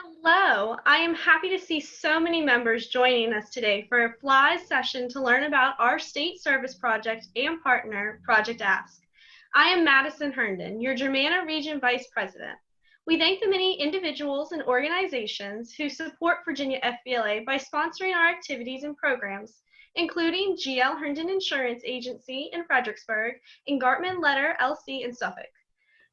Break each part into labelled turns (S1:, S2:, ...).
S1: Hello, I am happy to see so many members joining us today for a FLIES session to learn about our state service project and partner, Project Ask. I am Madison Herndon, your Germanna Region Vice President. We thank the many individuals and organizations who support Virginia FBLA by sponsoring our activities and programs, including GL Herndon Insurance Agency in Fredericksburg and Gartman Letter LC in Suffolk.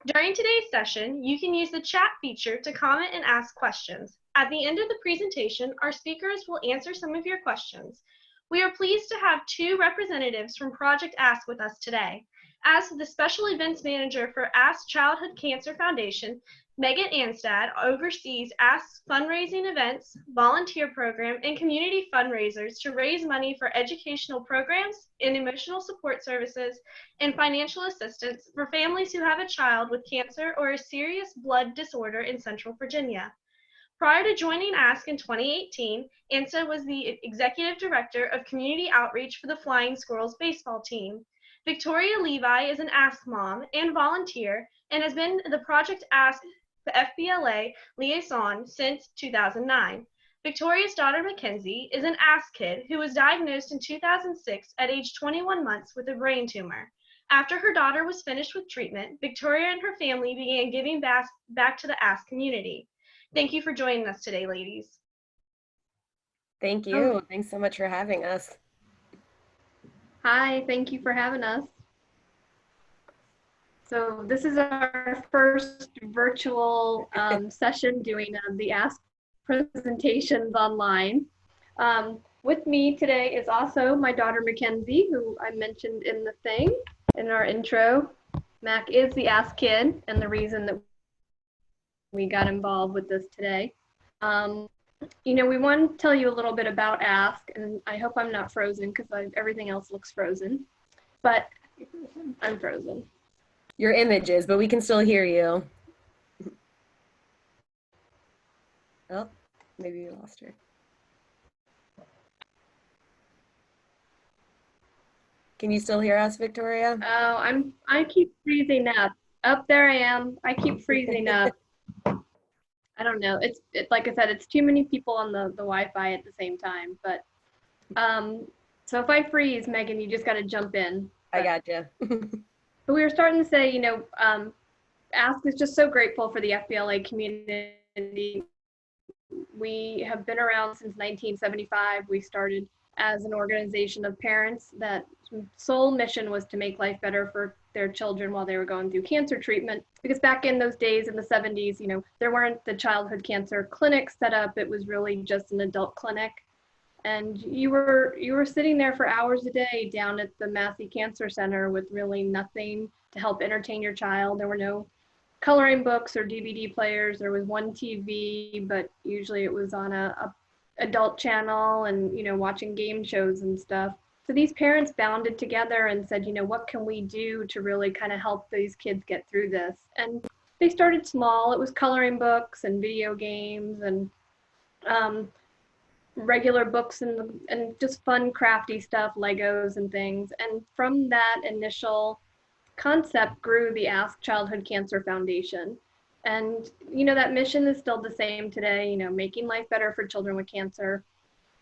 S1: During today's session, you can use the chat feature to comment and ask questions. At the end of the presentation, our speakers will answer some of your questions. We are pleased to have two representatives from Project Ask with us today. As the Special Events Manager for Ask Childhood Cancer Foundation, Megan Angstadt oversees Ask's fundraising events, volunteer program, and community fundraisers to raise money for educational programs and emotional support services and financial assistance for families who have a child with cancer or a serious blood disorder in Central Virginia. Prior to joining Ask in 2018, Angstadt was the Executive Director of Community Outreach for the Flying Squirrels baseball team. Victoria Levi is an Ask mom and volunteer and has been the Project Ask FBLA liaison since 2009. Victoria's daughter Mackenzie is an Ask kid who was diagnosed in 2006 at age 21 months with a brain tumor. After her daughter was finished with treatment, Victoria and her family began giving back to the Ask community. Thank you for joining us today, ladies.
S2: Thank you. Thanks so much for having us.
S3: Hi, thank you for having us. So this is our first virtual session doing the Ask presentations online. With me today is also my daughter Mackenzie, who I mentioned in the thing, in our intro. Mac is the Ask kid and the reason that we got involved with this today. You know, we want to tell you a little bit about Ask, and I hope I'm not frozen because everything else looks frozen, but I'm frozen.
S2: Your images, but we can still hear you. Oh, maybe you lost her. Can you still hear us, Victoria?
S3: Oh, I keep freezing up. Up there I am. I keep freezing up. I don't know. It's like I said, it's too many people on the Wi-Fi at the same time. But so if I freeze, Megan, you just got to jump in.
S2: I gotcha.
S3: But we were starting to say, you know, Ask is just so grateful for the FBLA community. We have been around since 1975. We started as an organization of parents that sole mission was to make life better for their children while they were going through cancer treatment. Because back in those days in the 70s, you know, there weren't the childhood cancer clinics set up. It was really just an adult clinic. And you were sitting there for hours a day down at the Massey Cancer Center with really nothing to help entertain your child. There were no coloring books or DVD players. There was one TV, but usually it was on a adult channel and, you know, watching game shows and stuff. So these parents banded together and said, you know, what can we do to really kind of help these kids get through this? And they started small. It was coloring books and video games and regular books and just fun crafty stuff, Legos and things. And from that initial concept grew the Ask Childhood Cancer Foundation. And, you know, that mission is still the same today, you know, making life better for children with cancer.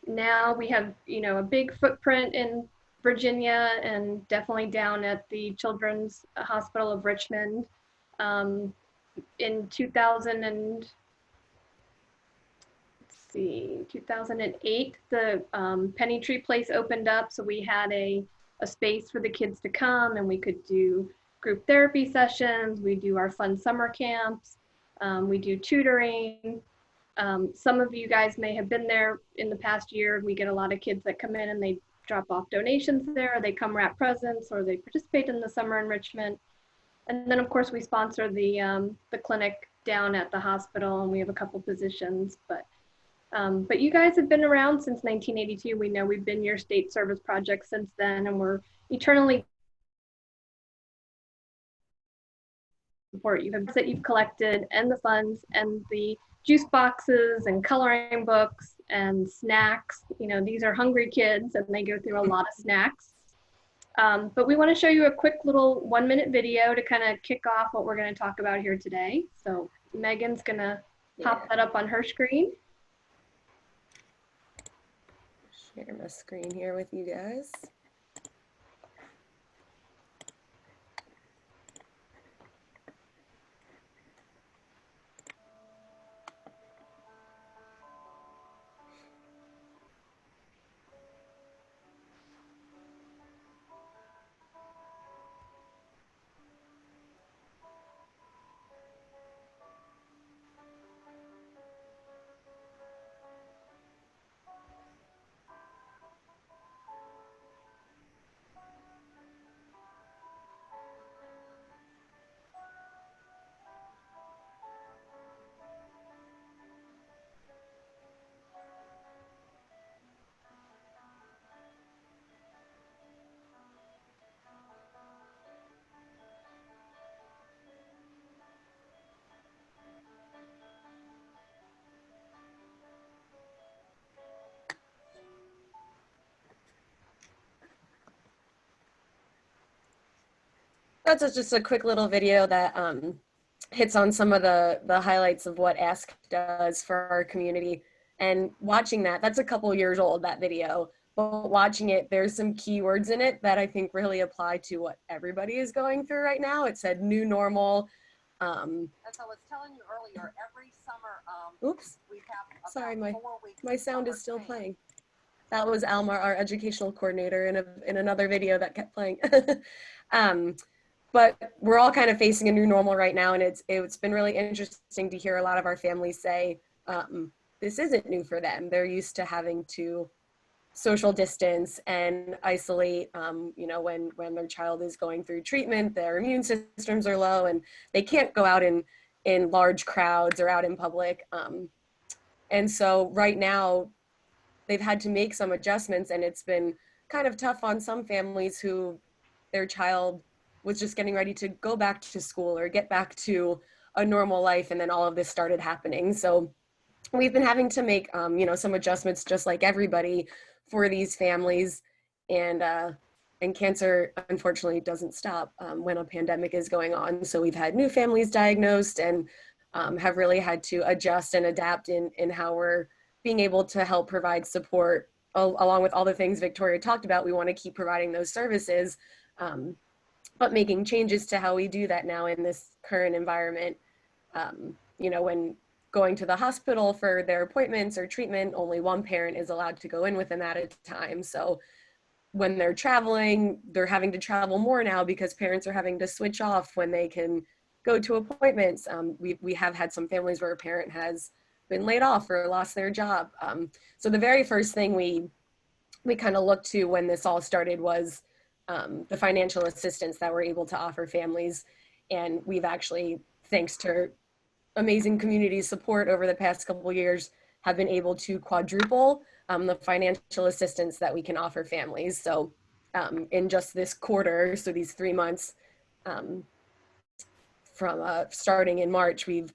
S3: Now we have, you know, a big footprint in Virginia and definitely down at the Children's Hospital of Richmond. In 2008, the Penny Tree Place opened up, so we had a space for the kids to come and we could do group therapy sessions, we do our fun summer camps, we do tutoring. Some of you guys may have been there in the past year. We get a lot of kids that come in and they drop off donations there, or they come wrap presents, or they participate in the summer enrichment. And then of course we sponsor the clinic down at the hospital, and we have a couple positions, but you guys have been around since 1982. We know we've been your state service project since then, and we're eternally support you that you've collected, and the funds and the juice boxes and coloring books and snacks. You know, these are hungry kids and they go through a lot of snacks. But we want to show you a quick little 1-minute video to kind of kick off what we're going to talk about here today. So Megan's going to pop that up on her screen.
S2: Share my screen here with you guys. That's just a quick little video that hits on some of the highlights of what Ask does for our community. And watching that, that's a couple years old, that video, but watching it, there's some keywords in it that I think really apply to what everybody is going through right now. It said new normal.
S4: As I was telling you earlier, every summer,
S2: Oops,
S4: we have
S2: sorry,
S4: about 4 weeks
S2: my
S4: of
S2: sound is
S4: summer
S2: still
S4: camp.
S2: playing. That was Alma, our educational coordinator, in another video that kept playing. But we're all kind of facing a new normal right now, and it's been really interesting to hear a lot of our families say this isn't new for them. They're used to having to social distance and isolate, you know, when their child is going through treatment, their immune systems are low, and they can't go out in large crowds or out in public. And so right now, they've had to make some adjustments, and it's been kind of tough on some families who their child was just getting ready to go back to school or get back to a normal life, and then all of this started happening. So we've been having to make you know, some adjustments just like everybody for these families, and cancer unfortunately doesn't stop when a pandemic is going on. So we've had new families diagnosed, and have really had to adjust and adapt in how we're being able to help provide support along with all the things Victoria talked about. We want to keep providing those services, but making changes to how we do that now in this current environment. You know, when going to the hospital for their appointments or treatment, only one parent is allowed to go in with them at a time. So when they're traveling, they're having to travel more now because parents are having to switch off when they can go to appointments. We have had some families where a parent has been laid off or lost their job. So the very first thing we kind of looked to when this all started was the financial assistance that we're able to offer families. And we've actually, thanks to amazing community support over the past couple of years, have been able to quadruple the financial assistance that we can offer families. So in just this quarter, so these 3 months from starting in March, we've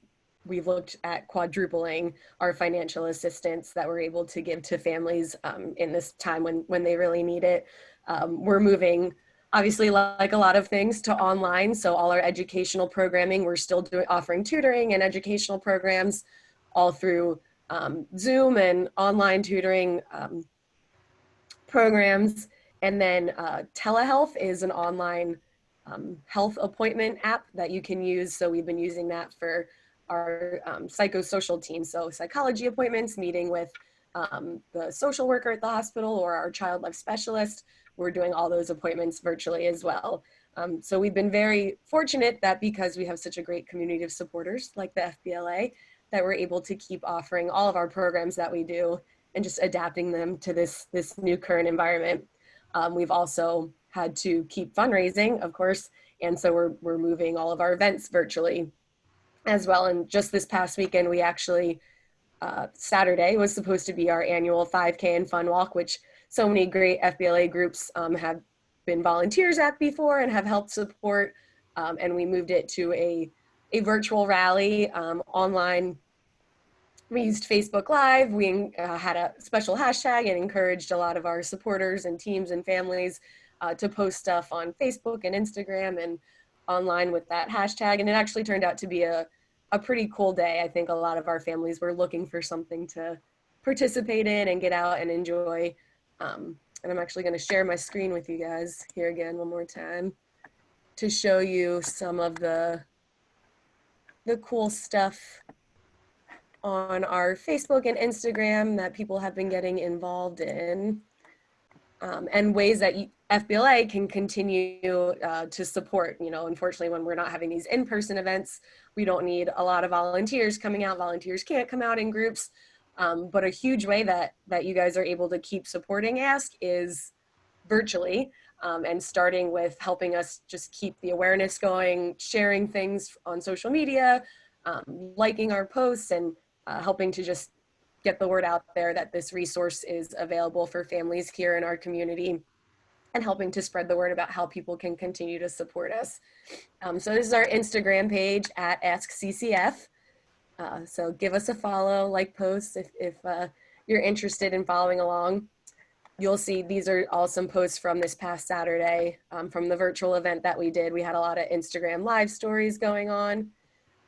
S2: looked at quadrupling our financial assistance that we're able to give to families in this time when they really need it. We're moving, obviously, like a lot of things, to online. So all our educational programming, we're still offering tutoring and educational programs all through Zoom and online tutoring programs. And then telehealth is an online health appointment app that you can use. So we've been using that for our psychosocial team. So psychology appointments, meeting with the social worker at the hospital or our child life specialist. We're doing all those appointments virtually as well. So we've been very fortunate that because we have such a great community of supporters like the FBLA, that we're able to keep offering all of our programs that we do and just adapting them to this new current environment. We've also had to keep fundraising, of course, and so we're moving all of our events virtually as well. And just this past weekend, we actually, Saturday was supposed to be our annual 5K and fun walk, which so many great FBLA groups have been volunteers at before and have helped support. And we moved it to a virtual rally online. We used Facebook Live. We had a special hashtag and encouraged a lot of our supporters and teams and families to post stuff on Facebook and Instagram and online with that hashtag. And it actually turned out to be a a pretty cool day. I think a lot of our families were looking for something to participate in and get out and enjoy. And I'm actually going to share my screen with you guys here again one more time to show you some of the cool stuff on our Facebook and Instagram that people have been getting involved in, and ways that FBLA can continue to support. You know, unfortunately, when we're not having these in-person events, we don't need a lot of volunteers coming out. Volunteers can't come out in groups, but a huge way that you guys are able to keep supporting Ask is virtually, and starting with helping us just keep the awareness going, sharing things on social media, liking our posts, and helping to just get the word out there that this resource is available for families here in our community, and helping to spread the word about how people can continue to support us. So this is our Instagram page at AskCCF. So give us a follow, like posts if you're interested in following along. You'll see these are all some posts from this past Saturday, from the virtual event that we did. We had a lot of Instagram live stories going on.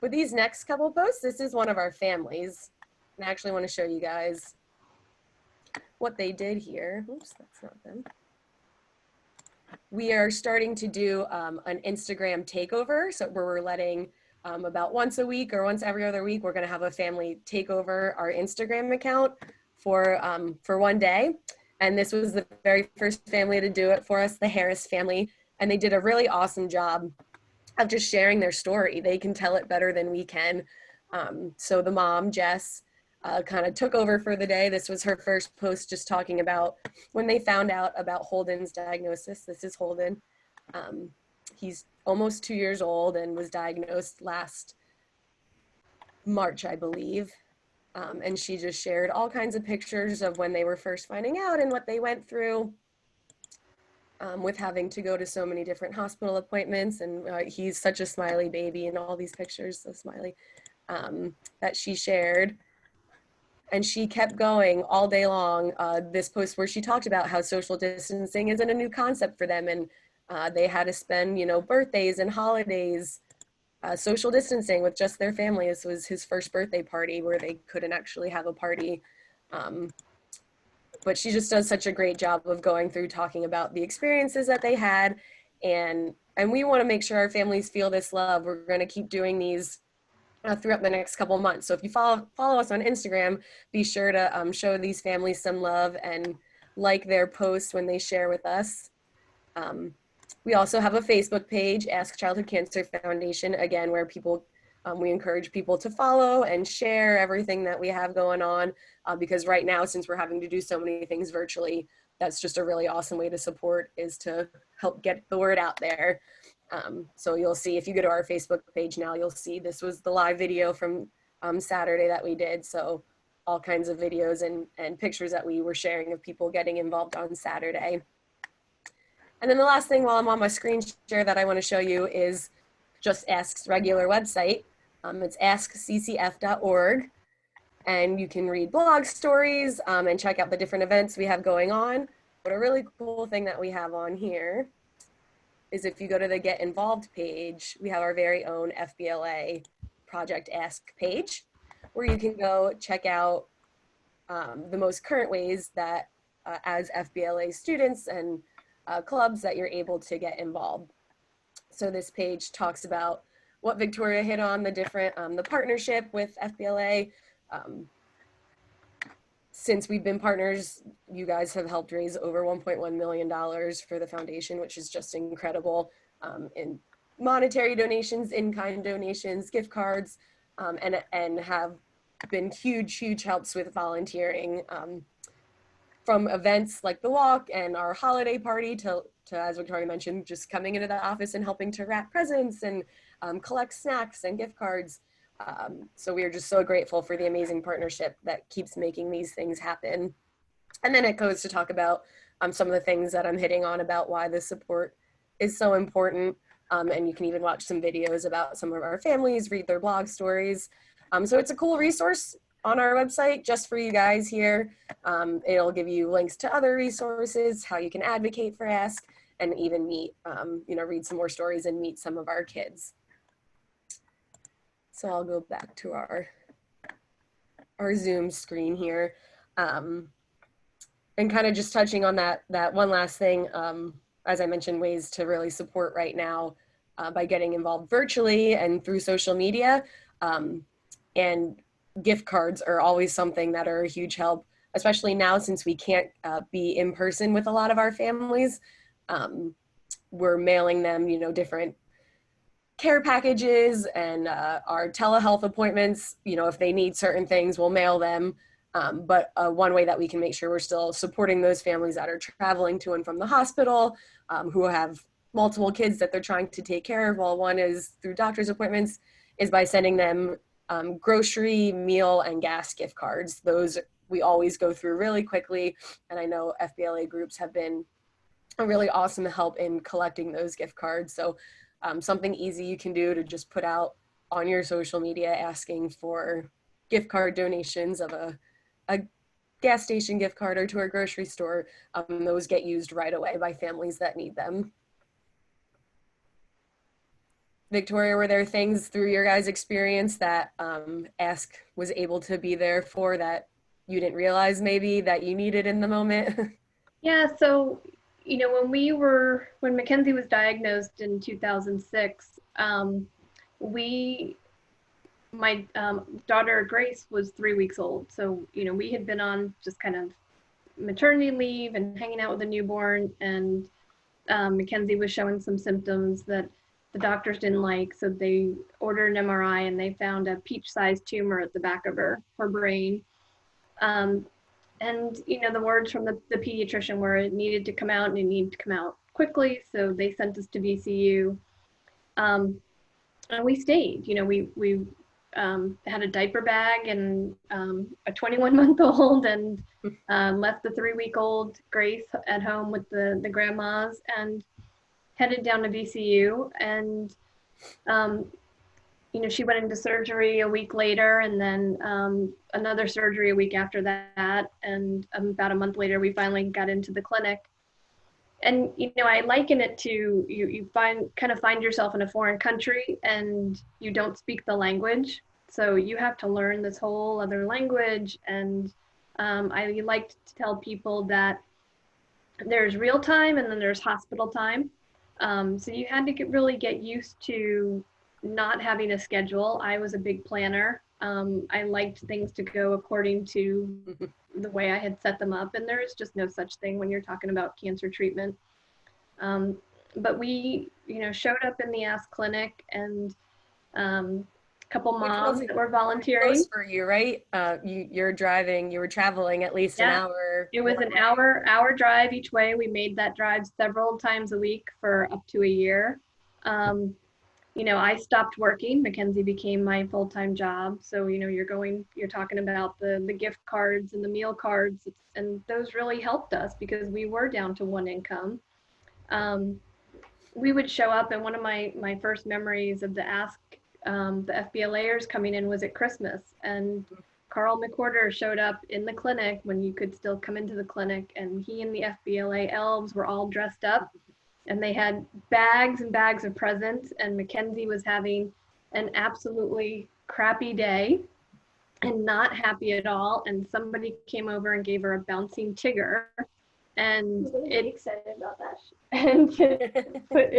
S2: With these next couple posts, this is one of our families. And I actually want to show you guys what they did here. Oops, that's not them. We are starting to do an Instagram takeover. So where we're letting about once a week or once every other week, we're going to have a family take over our Instagram account for one day. And this was the very first family to do it for us, the Harris family. And they did a really awesome job of just sharing their story. They can tell it better than we can. So the mom, Jess, kind of took over for the day. This was her first post, just talking about when they found out about Holden's diagnosis. This is Holden. He's almost 2 years old and was diagnosed last March, I believe. And she just shared all kinds of pictures of when they were first finding out and what they went through, with having to go to so many different hospital appointments. And he's such a smiley baby in all these pictures, so smiley, that she shared. And she kept going all day long, this post where she talked about how social distancing isn't a new concept for them. And they had to spend, you know, birthdays and holidays social distancing with just their family. This was his first birthday party where they couldn't actually have a party. But she just does such a great job of going through talking about the experiences that they had. And we want to make sure our families feel this love. We're going to keep doing these throughout the next couple of months. So if you follow us on Instagram, be sure to show these families some love and like their posts when they share with us. We also have a Facebook page, Ask Childhood Cancer Foundation, again, where people, we encourage people to follow and share everything that we have going on, because right now, since we're having to do so many things virtually, that's just a really awesome way to support, is to help get the word out there. So you'll see, if you go to our Facebook page now, you'll see this was the live video from Saturday that we did. So all kinds of videos and pictures that we were sharing of people getting involved on Saturday. And then the last thing while I'm on my screen share that I want to show you is just Ask's regular website. It's askccf.org, and you can read blog stories and check out the different events we have going on. But a really cool thing that we have on here is if you go to the Get Involved page, we have our very own FBLA Project Ask page, where you can go check out the most current ways that as FBLA students and clubs that you're able to get involved. So this page talks about what Victoria hit on, the different, the partnership with FBLA. Since we've been partners, you guys have helped raise over $1.1 million for the foundation, which is just incredible, in monetary donations, in-kind donations, gift cards, and have been huge helps with volunteering, from events like the walk and our holiday party to, as Victoria mentioned, just coming into the office and helping to wrap presents and collect snacks and gift cards. So we are just so grateful for the amazing partnership that keeps making these things happen. And then it goes to talk about some of the things that I'm hitting on about why the support is so important. And you can even watch some videos about some of our families, read their blog stories. So it's a cool resource on our website just for you guys here. It'll give you links to other resources, how you can advocate for Ask, and even meet, you know, read some more stories and meet some of our kids. So I'll go back to our Zoom screen here. And kind of just touching on that one last thing, as I mentioned, ways to really support right now by getting involved virtually and through social media. And gift cards are always something that are a huge help, especially now since we can't be in person with a lot of our families. We're mailing them, different care packages and our telehealth appointments. If they need certain things, we'll mail them. But one way that we can make sure we're still supporting those families that are traveling to and from the hospital, who have multiple kids that they're trying to take care of, while one is through doctor's appointments, is by sending them grocery, meal, and gas gift cards. Those we always go through really quickly. And I know FBLA groups have been a really awesome help in collecting those gift cards. So something easy you can do to just put out on your social media asking for gift card donations of a gas station gift card or to a grocery store. Those get used right away by families that need them. Victoria, were there things through your guys' experience that Ask was able to be there for that you didn't realize maybe that you needed in the moment?
S3: Yeah, so when Mackenzie was diagnosed in 2006, my daughter Grace was 3 weeks old. So, we had been on just kind of maternity leave and hanging out with a newborn, and Mackenzie was showing some symptoms that the doctors didn't like. So they ordered an MRI and they found a peach-sized tumor at the back of her brain. And, the words from the pediatrician were it needed to come out and it needed to come out quickly. So they sent us to VCU. And we stayed. We had a diaper bag and a 21-month-old and left the 3-week-old Grace at home with the grandmas and headed down to VCU. And she went into surgery a week later, and then another surgery a week after that. And about a month later, we finally got into the clinic. And, I liken it to you kind of find yourself in a foreign country and you don't speak the language. So you have to learn this whole other language. And I like to tell people that there's real time and then there's hospital time. So you had to really get used to not having a schedule. I was a big planner. I liked things to go according to the way I had set them up, and there is just no such thing when you're talking about cancer treatment. But we, showed up in the Ask clinic, and a couple moms that were volunteering.
S2: Close for you, right? You were traveling at least an hour.
S3: It was an hour drive each way. We made that drive several times a week for up to a year. I stopped working. Mackenzie became my full-time job. So, you're talking about the gift cards and the meal cards, and those really helped us because we were down to one income. We would show up, and one of my first memories of the Ask, the FBLAers coming in was at Christmas, and Carl McWhorter showed up in the clinic when you could still come into the clinic, and he and the FBLA elves were all dressed up. And they had bags and bags of presents, and Mackenzie was having an absolutely crappy day and not happy at all. And somebody came over and gave her a bouncing Tigger, and
S5: really excited about that.
S3: And put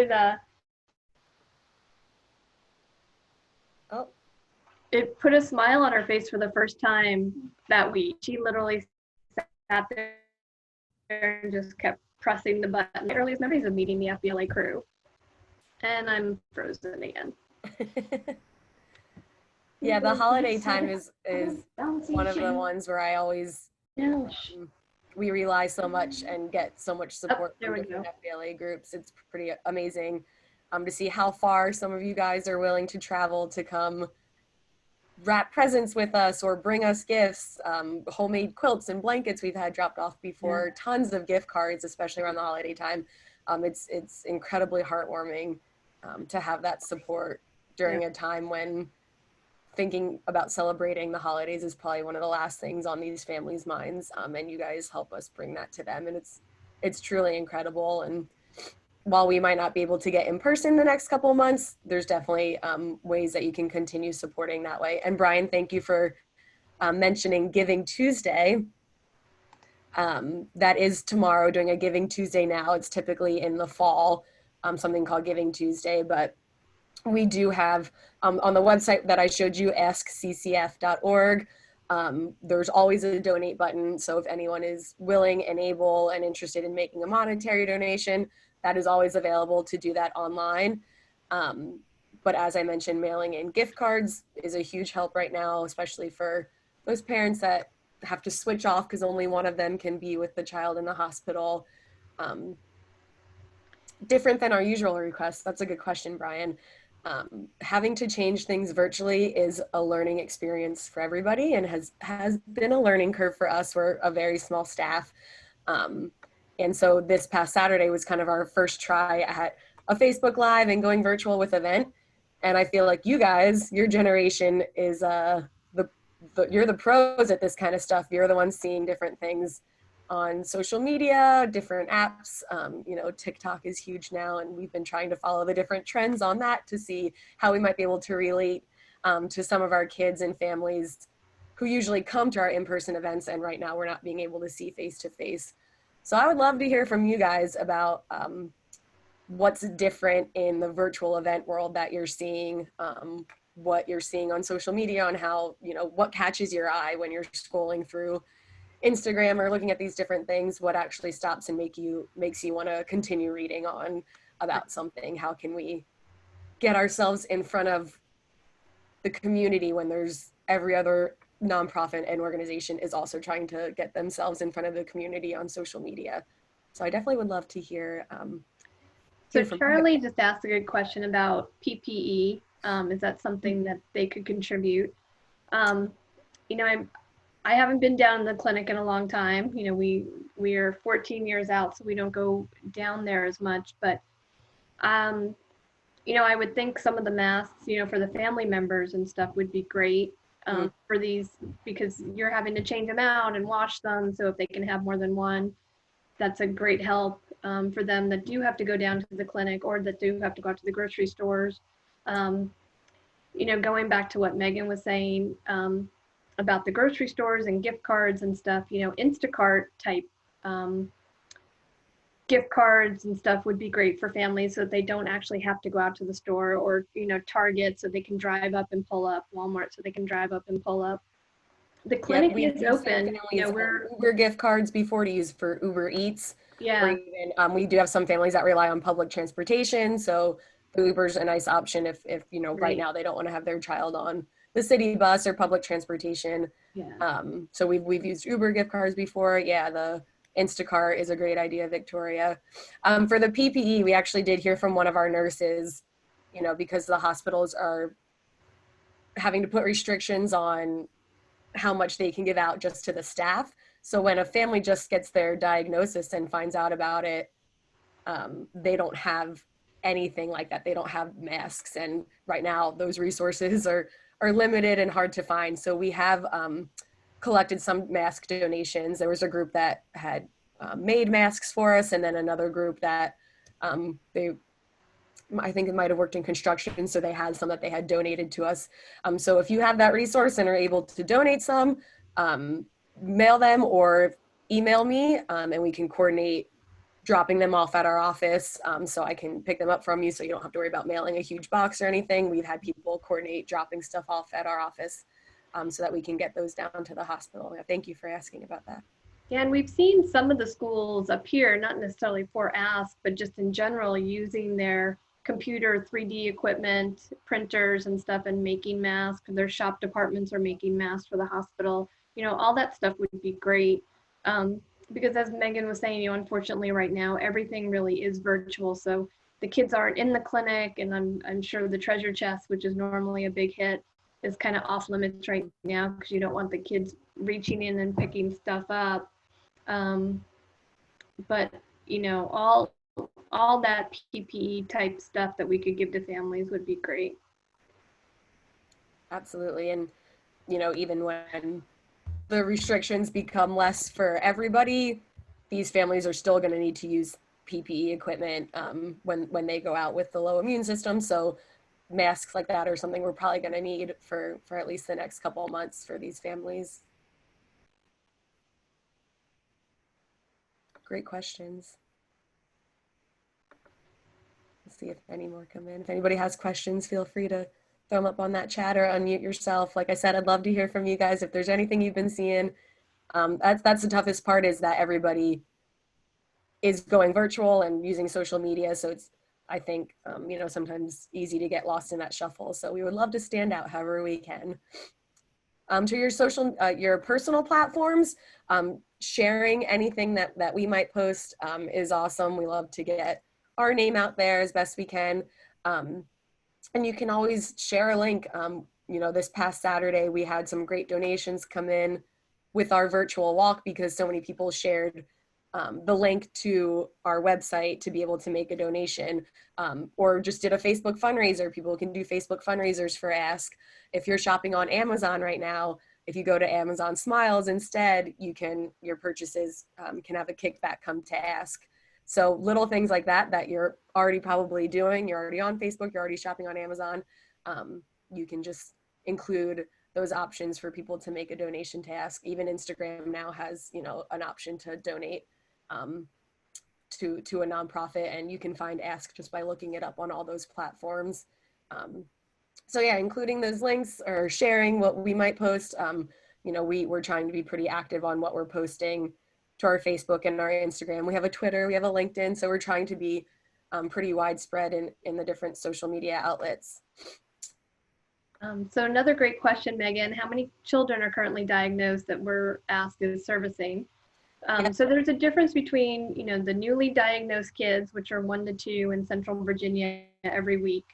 S3: it put a smile on her face for the first time that week. She literally sat there and just kept pressing the button. My earliest memories of meeting the FBLA crew. And I'm frozen again.
S2: Yeah, the holiday time is one of the ones where I always, we rely so much and get so much support from different FBLA groups. It's pretty amazing to see how far some of you guys are willing to travel to come wrap presents with us or bring us gifts, homemade quilts and blankets we've had dropped off before, tons of gift cards, especially around the holiday time. It's incredibly heartwarming to have that support during a time when thinking about celebrating the holidays is probably one of the last things on these families' minds, and you guys help us bring that to them, and it's truly incredible. And while we might not be able to get in person the next couple of months, there's definitely ways that you can continue supporting that way. And Brian, thank you for mentioning Giving Tuesday. That is tomorrow, doing a Giving Tuesday now. It's typically in the fall, something called Giving Tuesday, but we do have on the website that I showed you, askccf.org, there's always a donate button. So if anyone is willing and able and interested in making a monetary donation, that is always available to do that online. But as I mentioned, mailing in gift cards is a huge help right now, especially for those parents that have to switch off because only one of them can be with the child in the hospital. Different than our usual requests. That's a good question, Brian. Having to change things virtually is a learning experience for everybody and has been a learning curve for us. We're a very small staff. And so this past Saturday was kind of our first try at a Facebook Live and going virtual with event. And I feel like you guys, your generation is you're the pros at this kind of stuff. You're the ones seeing different things on social media, different apps. You know, TikTok is huge now, and we've been trying to follow the different trends on that to see how we might be able to relate to some of our kids and families who usually come to our in-person events, and right now we're not being able to see face-to-face. So I would love to hear from you guys about what's different in the virtual event world that you're seeing, what you're seeing on social media, on how, you know, what catches your eye when you're scrolling through Instagram or looking at these different things, what actually stops and makes you want to continue reading on about something. How can we get ourselves in front of the community when there's every other nonprofit and organization is also trying to get themselves in front of the community on social media. So I definitely would love to hear.
S3: So Charlie just asked a good question about PPE. Is that something that they could contribute? You know, I haven't been down in the clinic in a long time. You know, we are 14 years out, so we don't go down there as much. But, you know, I would think some of the masks, you know, for the family members and stuff would be great for these, because you're having to change them out and wash them. So if they can have more than one, that's a great help for them that do have to go down to the clinic or that do have to go out to the grocery stores. You know, going back to what Megan was saying, about the grocery stores and gift cards and stuff, you know, Instacart type gift cards and stuff would be great for families so that they don't actually have to go out to the store, or, you know, Target so they can drive up and pull up, Walmart so they can drive up and pull up. The clinic is open. You know, we're
S2: Uber gift cards before to use for Uber Eats.
S3: Yeah.
S2: Or even, we do have some families that rely on public transportation. So Uber's a nice option if you know, right now they don't want to have their child on the city bus or public transportation.
S3: Yeah.
S2: So we've used Uber gift cards before. Yeah, the Instacart is a great idea, Victoria. For the PPE, we actually did hear from one of our nurses, you know, because the hospitals are having to put restrictions on how much they can give out just to the staff. So when a family just gets their diagnosis and finds out about it, they don't have anything like that. They don't have masks. And right now those resources are limited and hard to find. So we have collected some mask donations. There was a group that had made masks for us, and then another group that I think it might have worked in construction, so they had some that they had donated to us. So if you have that resource and are able to donate some, mail them or email me, and we can coordinate dropping them off at our office, so I can pick them up from you, so you don't have to worry about mailing a huge box or anything. We've had people coordinate dropping stuff off at our office, so that we can get those down to the hospital. Yeah, thank you for asking about that.
S3: Yeah, and we've seen some of the schools up here, not necessarily for Ask, but just in general, using their computer 3D equipment, printers and stuff, and making masks. Their shop departments are making masks for the hospital. You know, all that stuff would be great. Because as Megan was saying, you know, unfortunately right now, everything really is virtual. So the kids aren't in the clinic, and I'm sure the treasure chest, which is normally a big hit, is kind of off limits right now because you don't want the kids reaching in and picking stuff up. But, you know, all that PPE type stuff that we could give to families would be great.
S2: Absolutely. And, you know, even when the restrictions become less for everybody, these families are still going to need to use PPE equipment when they go out with the low immune system. So masks like that are something we're probably going to need for at least the next couple of months for these families. Great questions. Let's see if any more come in. If anybody has questions, feel free to throw them up on that chat or unmute yourself. Like I said, I'd love to hear from you guys. If there's anything you've been seeing, that's the toughest part, is that everybody is going virtual and using social media. So it's, I think, you know, sometimes easy to get lost in that shuffle. So we would love to stand out however we can. To your social, your personal platforms, sharing anything that we might post is awesome. We love to get our name out there as best we can. And you can always share a link. You know, this past Saturday, we had some great donations come in with our virtual walk because so many people shared the link to our website to be able to make a donation, or just did a Facebook fundraiser. People can do Facebook fundraisers for Ask. If you're shopping on Amazon right now, if you go to Amazon Smiles instead, your purchases can have a kickback come to Ask. So little things like that you're already probably doing. You're already on Facebook, you're already shopping on Amazon. You can just include those options for people to make a donation to Ask. Even Instagram now has, you know, an option to donate to a nonprofit, and you can find Ask just by looking it up on all those platforms. So yeah, including those links or sharing what we might post. You know, we're trying to be pretty active on what we're posting to our Facebook and our Instagram. We have a Twitter, we have a LinkedIn, so we're trying to be pretty widespread in the different social media outlets.
S3: So another great question, Megan, how many children are currently diagnosed that we're asked is servicing? So there's a difference between, you know, the newly diagnosed kids, which are 1 to 2 in Central Virginia every week.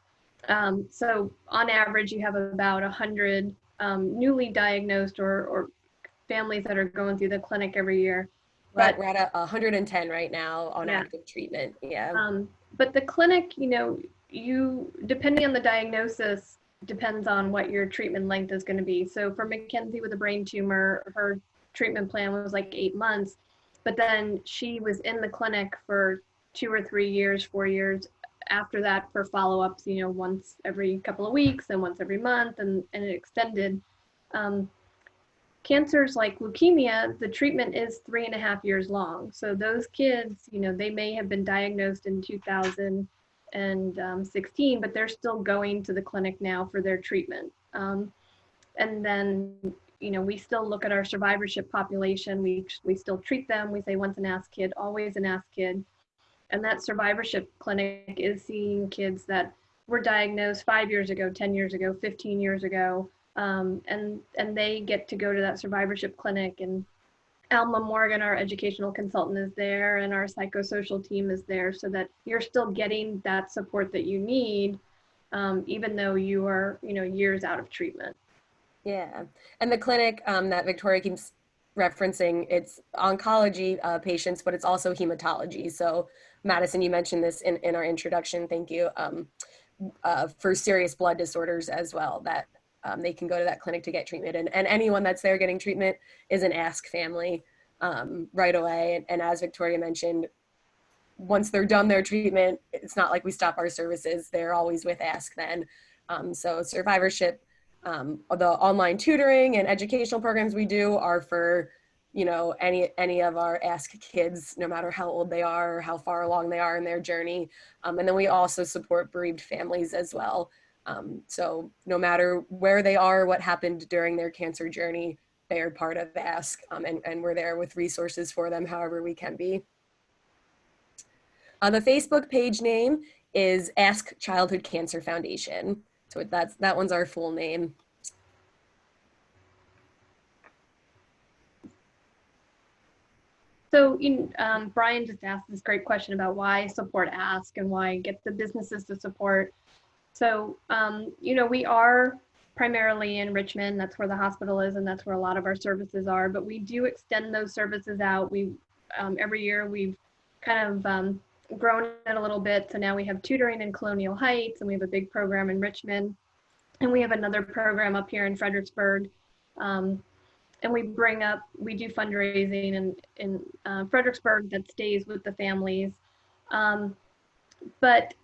S3: So on average, you have about 100 newly diagnosed or families that are going through the clinic every year.
S2: But we're at 110 right now on active treatment. Yeah.
S3: But the clinic, you know, depending on the diagnosis, depends on what your treatment length is going to be. So for Mackenzie with a brain tumor, her treatment plan was like 8 months, but then she was in the clinic for 2 or 3 years, 4 years after that for follow-ups, you know, once every couple of weeks and once every month, and it extended. Cancers like leukemia, the treatment is 3.5 years long. So those kids, you know, they may have been diagnosed in 2016, but they're still going to the clinic now for their treatment. And then, you know, we still look at our survivorship population. We still treat them. We say once an Ask kid, always an Ask kid. And that survivorship clinic is seeing kids that were diagnosed 5 years ago, 10 years ago, 15 years ago. And they get to go to that survivorship clinic, and Alma Morgan, our educational consultant, is there, and our psychosocial team is there, so that you're still getting that support that you need, even though you are, you know, years out of treatment.
S2: Yeah, and the clinic that Victoria keeps referencing, it's oncology patients, but it's also hematology. So Madison, you mentioned this in our introduction, thank you, for serious blood disorders as well, that they can go to that clinic to get treatment. And anyone that's there getting treatment is an Ask family right away. And as Victoria mentioned, once they're done their treatment, it's not like we stop our services. They're always with Ask then. So survivorship, the online tutoring and educational programs we do are for, you know, any of our Ask kids, no matter how old they are or how far along they are in their journey. And then we also support bereaved families as well. So no matter where they are, what happened during their cancer journey, they are part of Ask, and we're there with resources for them however we can be. The Facebook page name is Ask Childhood Cancer Foundation. So that one's our full name.
S3: So Brian just asked this great question about why support Ask and why get the businesses to support. So, you know, we are primarily in Richmond. That's where the hospital is, and that's where a lot of our services are. But we do extend those services out. We every year we've kind of grown it a little bit. So now we have tutoring in Colonial Heights, and we have a big program in Richmond, and we have another program up here in Fredericksburg. And we do fundraising in Fredericksburg that stays with the families. But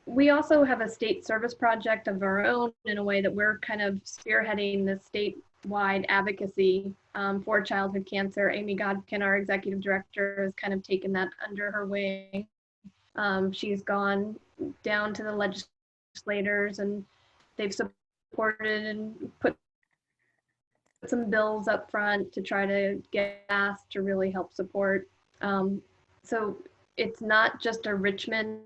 S3: we also have a state service project of our own, in a way that we're kind of spearheading the statewide advocacy for childhood cancer. Amy Godkin, our executive director, has kind of taken that under her wing. She's gone down to the legislators, and they've supported and put some bills up front to try to get asked to really help support. So it's not just a Richmond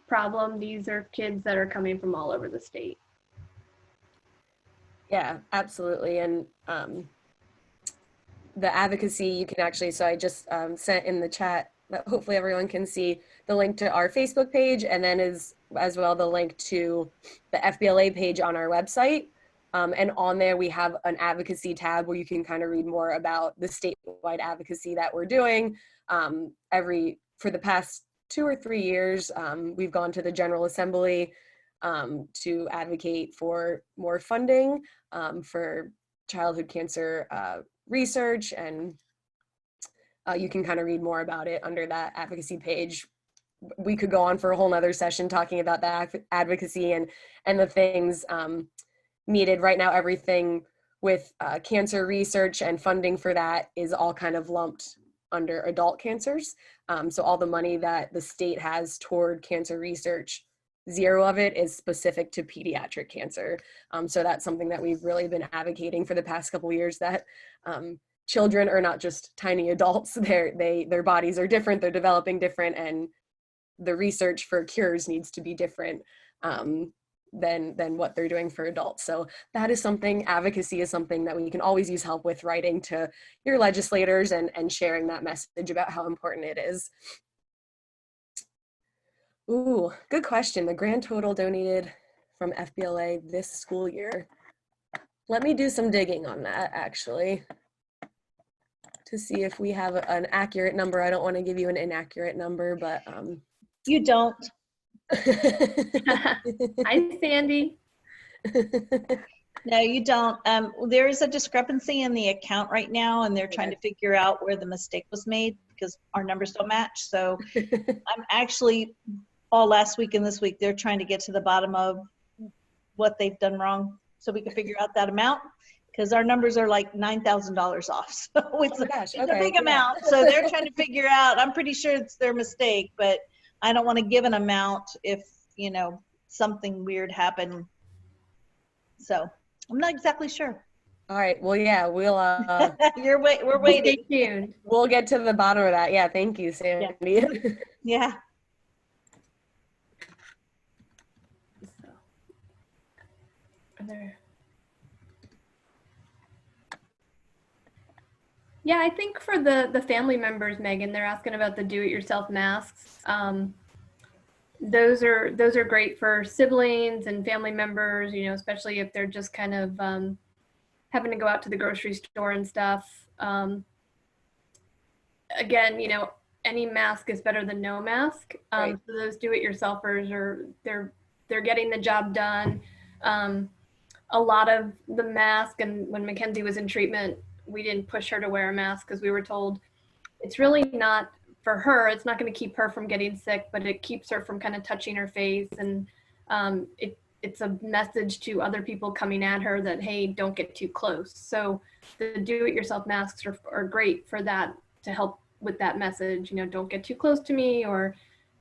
S3: problem. These are kids that are coming from all over the state.
S2: Yeah, absolutely. And the advocacy, you can actually, so I just sent in the chat that hopefully everyone can see the link to our Facebook page, and then as well the link to the FBLA page on our website. And on there we have an advocacy tab where you can kind of read more about the statewide advocacy that we're doing. For the past 2 or 3 years, we've gone to the General Assembly to advocate for more funding for childhood cancer research, and you can kind of read more about it under that advocacy page. We could go on for a whole nother session talking about that advocacy and the things needed. Right now, everything with cancer research and funding for that is all kind of lumped under adult cancers. So all the money that the state has toward cancer research, 0 of it is specific to pediatric cancer. So that's something that we've really been advocating for the past couple of years, that children are not just tiny adults. Their bodies are different, they're developing different, and the research for cures needs to be different than what they're doing for adults. So that is something, advocacy is something that we can always use help with, writing to your legislators and sharing that message about how important it is. Ooh, good question. The grand total donated from FBLA this school year. Let me do some digging on that, actually, to see if we have an accurate number. I don't want to give you an inaccurate number, but
S5: You don't.
S3: Hi, Sandy.
S5: No, you don't. There is a discrepancy in the account right now, and they're trying to figure out where the mistake was made because our numbers don't match. So I'm actually, all last week and this week, they're trying to get to the bottom of what they've done wrong so we can figure out that amount, because our numbers are like $9,000 off. So it's a big amount. So they're trying to figure out, I'm pretty sure it's their mistake, but I don't want to give an amount if, you know, something weird happened. So I'm not exactly sure.
S2: All right. Well, yeah, we'll
S5: we're waiting.
S3: Stay tuned.
S2: We'll get to the bottom of that. Yeah, thank you, Sandy.
S5: Yeah.
S3: Yeah, I think for the family members, Megan, they're asking about the do-it-yourself masks. Those are great for siblings and family members, you know, especially if they're just kind of having to go out to the grocery store and stuff. Again, you know, any mask is better than no mask.
S2: Right.
S3: So those do-it-yourselfers they're getting the job done. A lot of the mask, and when Mackenzie was in treatment, we didn't push her to wear a mask because we were told it's really not for her. It's not going to keep her from getting sick, but it keeps her from kind of touching her face. And it's a message to other people coming at her that, hey, don't get too close. So the do-it-yourself masks are great for that, to help with that message. You know, don't get too close to me, or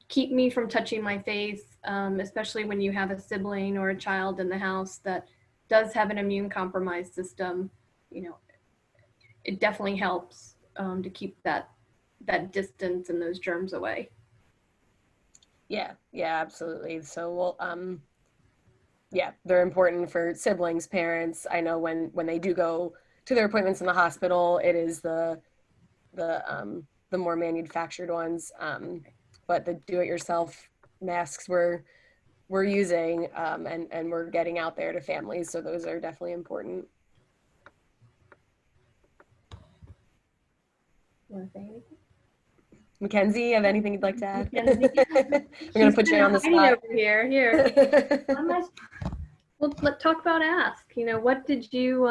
S3: keep me from touching my face, especially when you have a sibling or a child in the house that does have an immune compromised system. You know, it definitely helps to keep that distance and those germs away.
S2: Yeah, absolutely. So we'll, yeah, they're important for siblings, parents. I know when they do go to their appointments in the hospital, it is the more manufactured ones. But the do-it-yourself masks we're using and we're getting out there to families. So those are definitely important.
S3: You want to say anything?
S2: Mackenzie, you have anything you'd like to add?
S3: Mackenzie?
S2: We're going to put you on the spot.
S3: Over here. Well, let's talk about Ask. You know, what did you,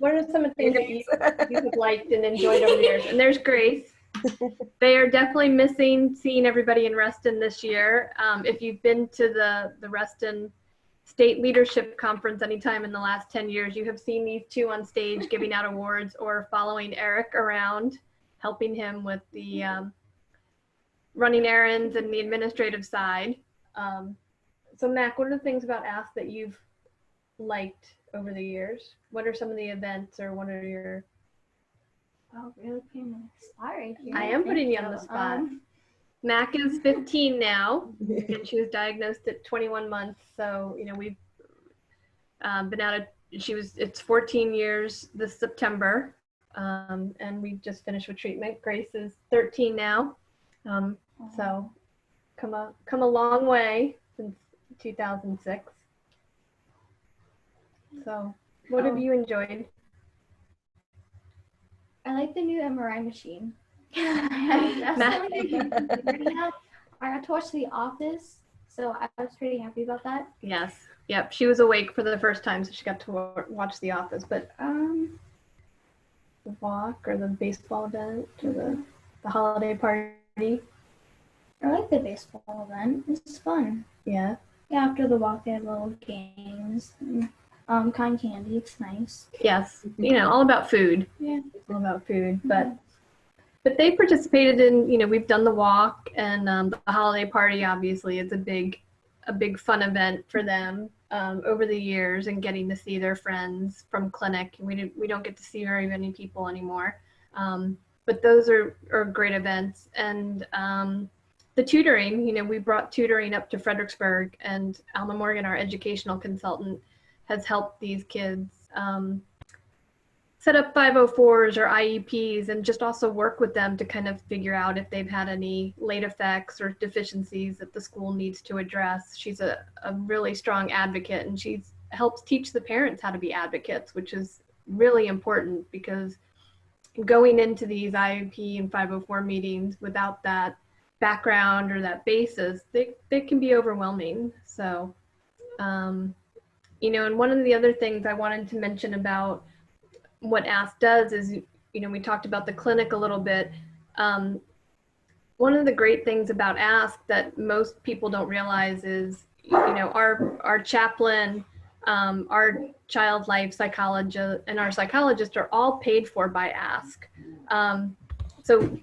S3: what are some of the things that you have liked and enjoyed over the years? And there's Grace. They are definitely missing seeing everybody in Reston this year. If you've been to the Reston State Leadership Conference anytime in the last 10 years, you have seen these two on stage giving out awards or following Eric around, helping him with the running errands and the administrative side. So Mac, what are the things about Ask that you've liked over the years? What are some of the events, or what are your...
S6: Oh, really putting me on the spot right here.
S3: I am putting you on the
S6: Thank
S3: spot. Mac is 15 now, and she was diagnosed at 21 months. So, you know, we've been out of, it's 14 years this September, and we just finished with treatment. Grace is 13 now. So come a long way since 2006. So what have you enjoyed?
S6: I like the new MRI machine. That's something I got to watch The Office, so I was pretty happy about that.
S3: Yes. Yep. She was awake for the first time, so she got to watch The Office. But the walk or the baseball event or the holiday party.
S6: I like the baseball event. It's fun.
S3: Yeah.
S6: Yeah, after the walk, they had little games and cotton candy. It's nice.
S3: Yes. You know, all about food.
S6: Yeah.
S3: All about food. But they participated in, you know, we've done the walk and the holiday party. Obviously, it's a big fun event for them over the years, and getting to see their friends from clinic. We don't get to see very many people anymore, but those are great events. And the tutoring, you know, we brought tutoring up to Fredericksburg, and Alma Morgan, our educational consultant, has helped these kids set up 504s or IEPs, and just also work with them to kind of figure out if they've had any late effects or deficiencies that the school needs to address. She's a really strong advocate, and she helps teach the parents how to be advocates, which is really important, because going into these IEP and 504 meetings without that background or that basis, they can be overwhelming. So, you know, and one of the other things I wanted to mention about what Ask does is, you know, we talked about the clinic a little bit. One of the great things about Ask that most people don't realize is, you know, our chaplain, our child life psychologist, and our psychologist are all paid for by Ask. So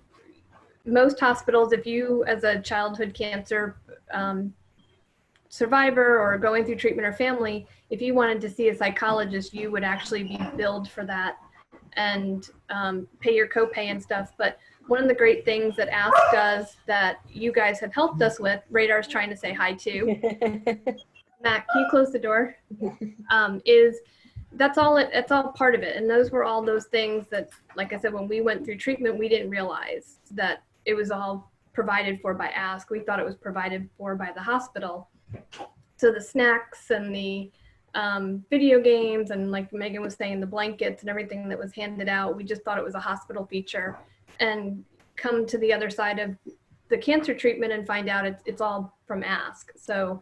S3: most hospitals, if you as a childhood cancer survivor or going through treatment or family, if you wanted to see a psychologist, you would actually be billed for that and pay your copay and stuff. But one of the great things that Ask does that you guys have helped us with, Radar's trying to say hi to. Matt, can you close the door? Is that's all part of it. And those were all those things that, like I said, when we went through treatment, we didn't realize that it was all provided for by Ask. We thought it was provided for by the hospital. So the snacks and the video games, and like Megan was saying, the blankets and everything that was handed out, we just thought it was a hospital feature, and come to the other side of the cancer treatment and find out it's all from Ask. So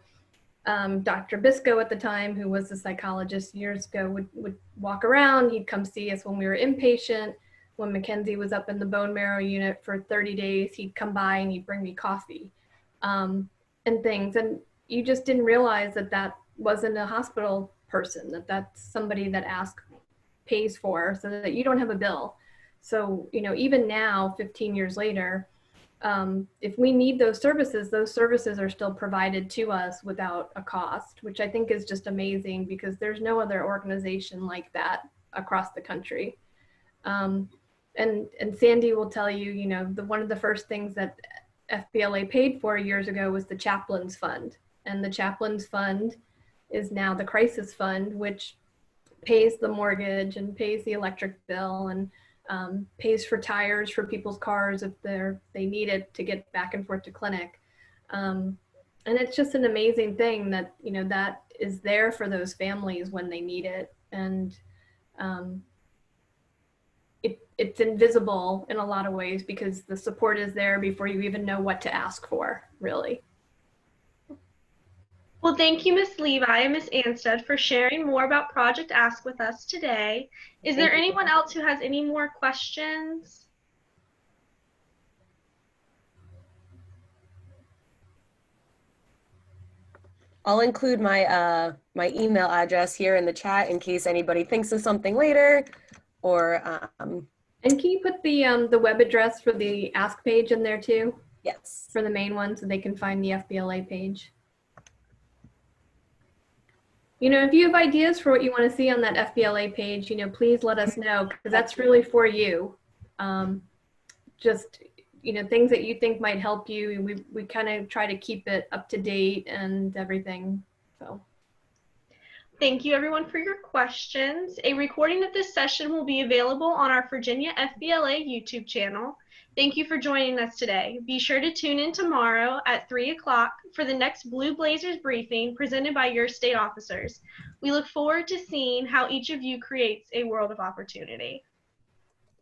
S3: Dr. Bisco at the time, who was a psychologist years ago, would walk around. He'd come see us when we were inpatient. When Mackenzie was up in the bone marrow unit for 30 days, he'd come by and he'd bring me coffee and things. And you just didn't realize that wasn't a hospital person, that's somebody that Ask pays for, so that you don't have a bill. So, you know, even now, 15 years later, if we need those services are still provided to us without a cost, which I think is just amazing, because there's no other organization like that across the country. And Sandy will tell you, you know, one of the first things that FBLA paid for years ago was the Chaplains Fund. And the Chaplains Fund is now the Crisis Fund, which pays the mortgage and pays the electric bill and pays for tires for people's cars if they need it to get back and forth to clinic. And it's just an amazing thing that, you know, that is there for those families when they need it. And it's invisible in a lot of ways, because the support is there before you even know what to ask for, really.
S1: Well, thank you, Ms. Levi and Ms. Angstadt, for sharing more about Project Ask with us today. Is there anyone else who has any more questions?
S2: I'll include my my email address here in the chat in case anybody thinks of something later, or
S3: And can you put the web address for the Ask page in there too,
S2: yes.
S3: for the main one, so they can find the FBLA page? You know, if you have ideas for what you want to see on that FBLA page, you know, please let us know, because that's really for you. Just, you know, things that you think might help you. We kind of try to keep it up to date and everything. So.
S1: Thank you everyone for your questions. A recording of this session will be available on our Virginia FBLA YouTube channel. Thank you for joining us today. Be sure to tune in tomorrow at 3 o'clock for the next Blue Blazers briefing presented by your state officers. We look forward to seeing how each of you creates a world of opportunity.